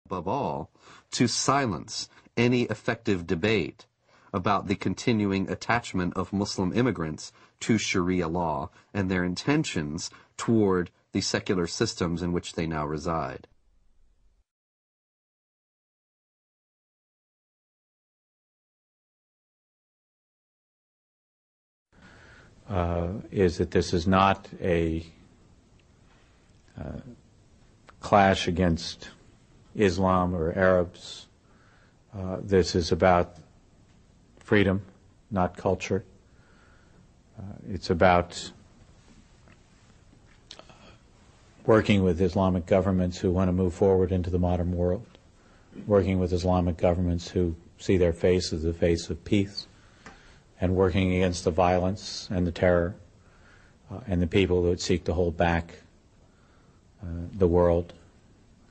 above all, to silence any effective debate about the continuing attachment of Muslim immigrants to Sharia law and their intentions toward the secular systems in which they now reside. Is that this is not a clash against Islam or Arabs. This is about freedom, not culture. It's about working with Islamic governments who want to move forward into the modern world, working with Islamic governments who see their face as the face of peace, and working against the violence and the terror and the people who would seek to hold back the world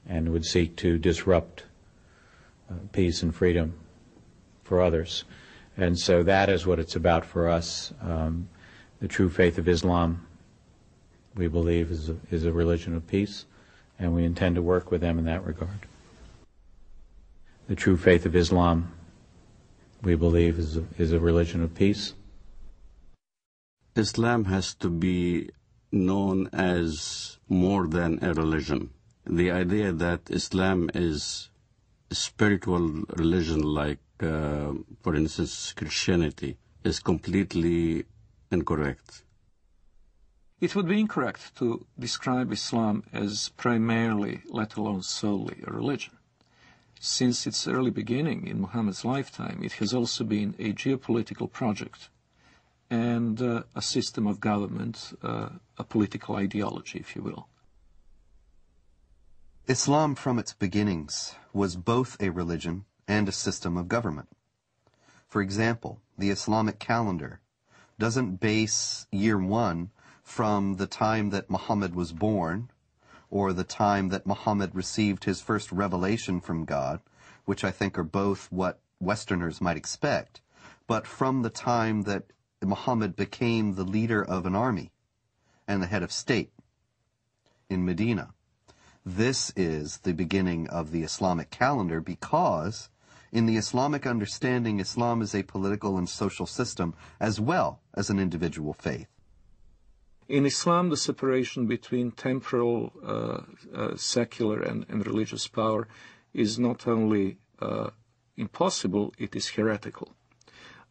and would seek to disrupt peace and freedom for others. And so that is what it's about for us. The true faith of Islam, we believe, is a religion of peace, and we intend to work with them in that regard. The true faith of Islam, we believe, is a religion of peace. Islam has to be known as more than a religion. The idea that Islam is a spiritual religion like, for instance, Christianity, is completely incorrect. It would be incorrect to describe Islam as primarily, let alone solely, a religion. Since its early beginning in Muhammad's lifetime, it has also been a geopolitical project and a system of government, a political ideology, if you will. Islam from its beginnings was both a religion and a system of government. For example, the Islamic calendar doesn't base year one from the time that Muhammad was born or the time that Muhammad received his first revelation from God, which I think are both what Westerners might expect, but from the time that Muhammad became the leader of an army and the head of state in Medina. This is the beginning of the Islamic calendar because, in the Islamic understanding, Islam is a political and social system as well as an individual faith. In Islam, the separation between temporal, secular, and religious power is not only impossible, it is heretical.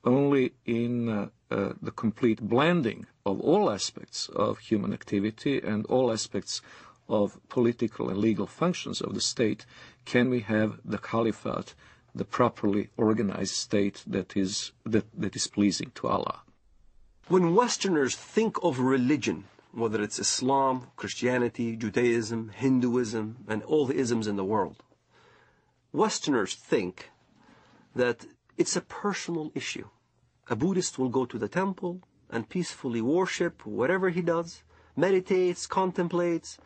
Only in the complete blending of all aspects of human activity and all aspects of political and legal functions of the state can we have the caliphate, the properly organized state that is pleasing to Allah. When Westerners think of religion, whether it's Islam, Christianity, Judaism, Hinduism, and all the isms in the world, Westerners think that it's a personal issue. A Buddhist will go to the temple and peacefully worship whatever he does, meditates, contemplates.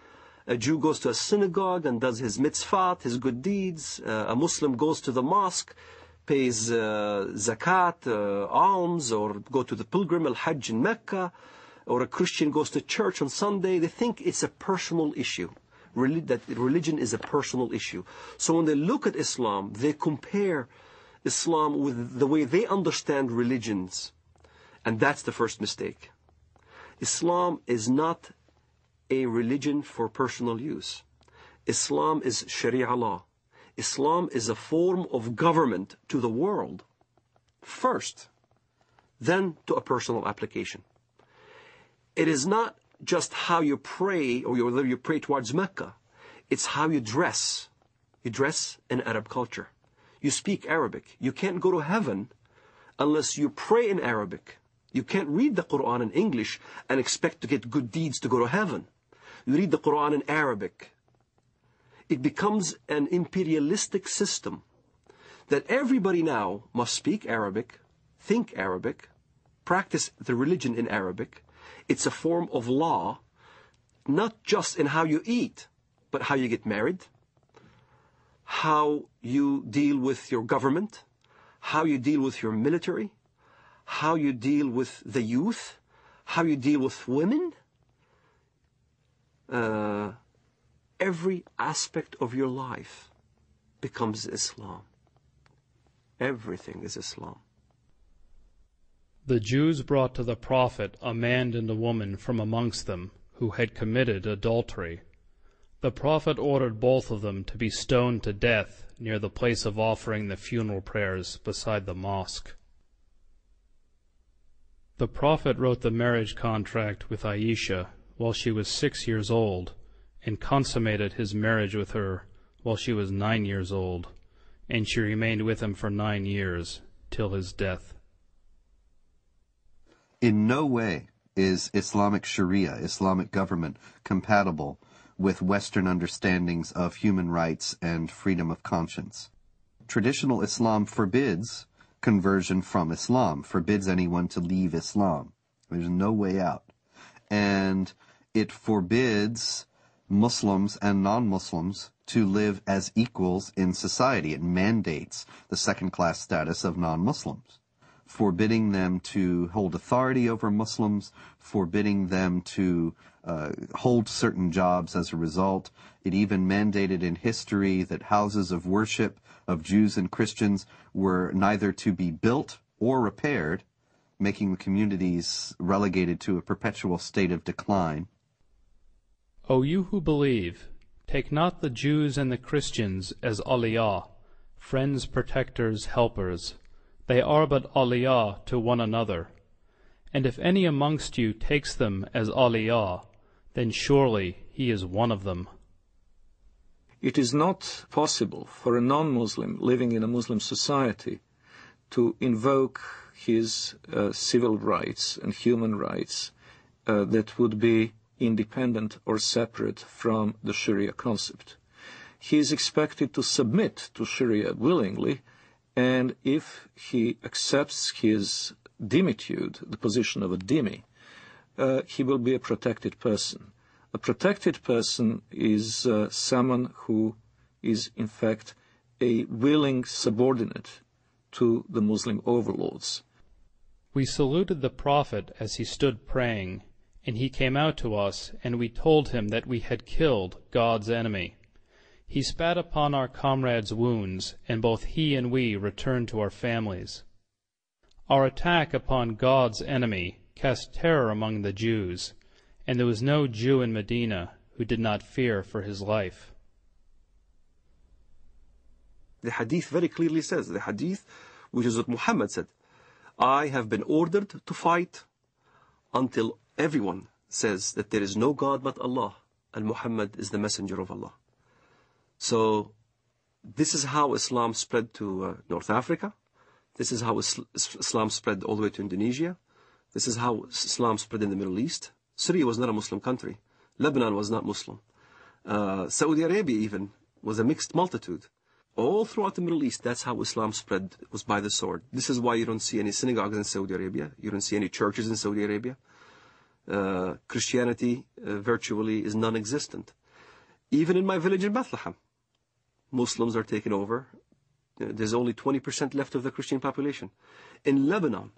A Jew goes to a synagogue and does his mitzvot, his good deeds. A Muslim goes to the mosque, pays zakat, alms, or go to the pilgrim, al-Hajj in Mecca, or a Christian goes to church on Sunday. They think it's a personal issue, that religion is a personal issue. So when they look at Islam, they compare Islam with the way they understand religions. And that's the first mistake. Islam is not a religion for personal use. Islam is Sharia law. Islam is a form of government to the world first, then to a personal application. It is not just how you pray or whether you pray towards Mecca. It's how you dress. You dress in Arab culture. You speak Arabic. You can't go to heaven unless you pray in Arabic. You can't read the Quran in English and expect to get good deeds to go to heaven. You read the Quran in Arabic. It becomes an imperialistic system that everybody now must speak Arabic, think Arabic, practice the religion in Arabic. It's a form of law, not just in how you eat, but how you get married, how you deal with your government, how you deal with your military, how you deal with the youth, how you deal with women. Every aspect of your life becomes Islam. Everything is Islam. The Jews brought to the Prophet a man and a woman from amongst them who had committed adultery. The Prophet ordered both of them to be stoned to death near the place of offering the funeral prayers beside the mosque. The Prophet wrote the marriage contract with Aisha while she was 6 years old, and consummated his marriage with her while she was 9 years old, and she remained with him for 9 years, till his death. In no way is Islamic Sharia, Islamic government, compatible with Western understandings of human rights and freedom of conscience. Traditional Islam forbids conversion from Islam, forbids anyone to leave Islam. There's no way out. And it forbids Muslims and non-Muslims to live as equals in society. It mandates the second-class status of non-Muslims, forbidding them to hold authority over Muslims, forbidding them to hold certain jobs as a result. It even mandated in history that houses of worship of Jews and Christians were neither to be built or repaired, making the communities relegated to a perpetual state of decline. O you who believe, take not the Jews and the Christians as awliya, friends, protectors, helpers. They are but awliya to one another. And if any amongst you takes them as awliya, then surely he is one of them. It is not possible for a non-Muslim living in a Muslim society to invoke his civil rights and human rights that would be independent or separate from the Sharia concept. He is expected to submit to Sharia willingly, and if he accepts his dhimmitude, the position of a dhimmi, he will be a protected person. A protected person is someone who is, in fact, a willing subordinate to the Muslim overlords. We saluted the Prophet as he stood praying, and he came out to us, and we told him that we had killed God's enemy. He spat upon our comrades' wounds, and both he and we returned to our families. Our attack upon God's enemy cast terror among the Jews, and there was no Jew in Medina who did not fear for his life. The hadith very clearly says, the hadith, which is what Muhammad said, I have been ordered to fight until everyone says that there is no God but Allah, and Muhammad is the messenger of Allah. So this is how Islam spread to North Africa. This is how Islam spread all the way to Indonesia. This is how Islam spread in the Middle East. Syria was not a Muslim country. Lebanon was not Muslim. Saudi Arabia even was a mixed multitude. All throughout the Middle East, that's how Islam spread, was by the sword. This is why you don't see any synagogues in Saudi Arabia. You don't see any churches in Saudi Arabia. Christianity virtually is non-existent. Even in my village in Bethlehem, Muslims are taken over. There's only 20% left of the Christian population. In Lebanon,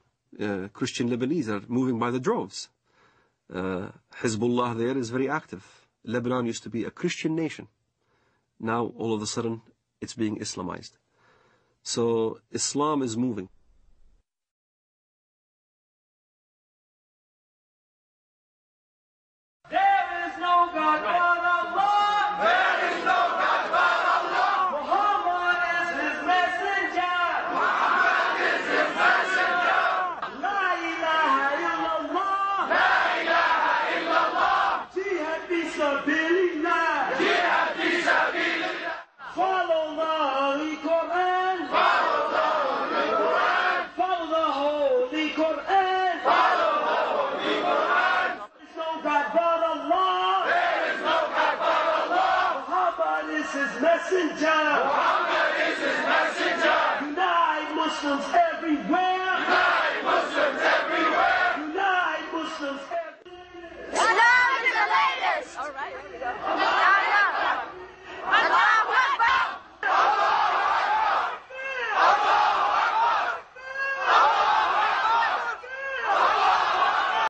Christian Lebanese are moving by the droves. Hezbollah there is very active. Lebanon used to be a Christian nation. Now, all of a sudden, it's being Islamized. So, Islam is moving. There is no God but Allah. There is no God but Allah. Muhammad is his messenger. Muhammad is his messenger. La ilaha illallah. La ilaha illallah. Jihad fi sabilillah. Jihad fi sabilillah. Follow the Holy Quran. Follow the Holy Quran. Follow the Holy Quran. Follow the Holy Quran. There is no God but Allah. There is no God but Allah. Muhammad is his messenger. Muhammad is his messenger. Unite Muslims everywhere. Unite Muslims everywhere. Unite Muslims everywhere. Islam is the latest. All right.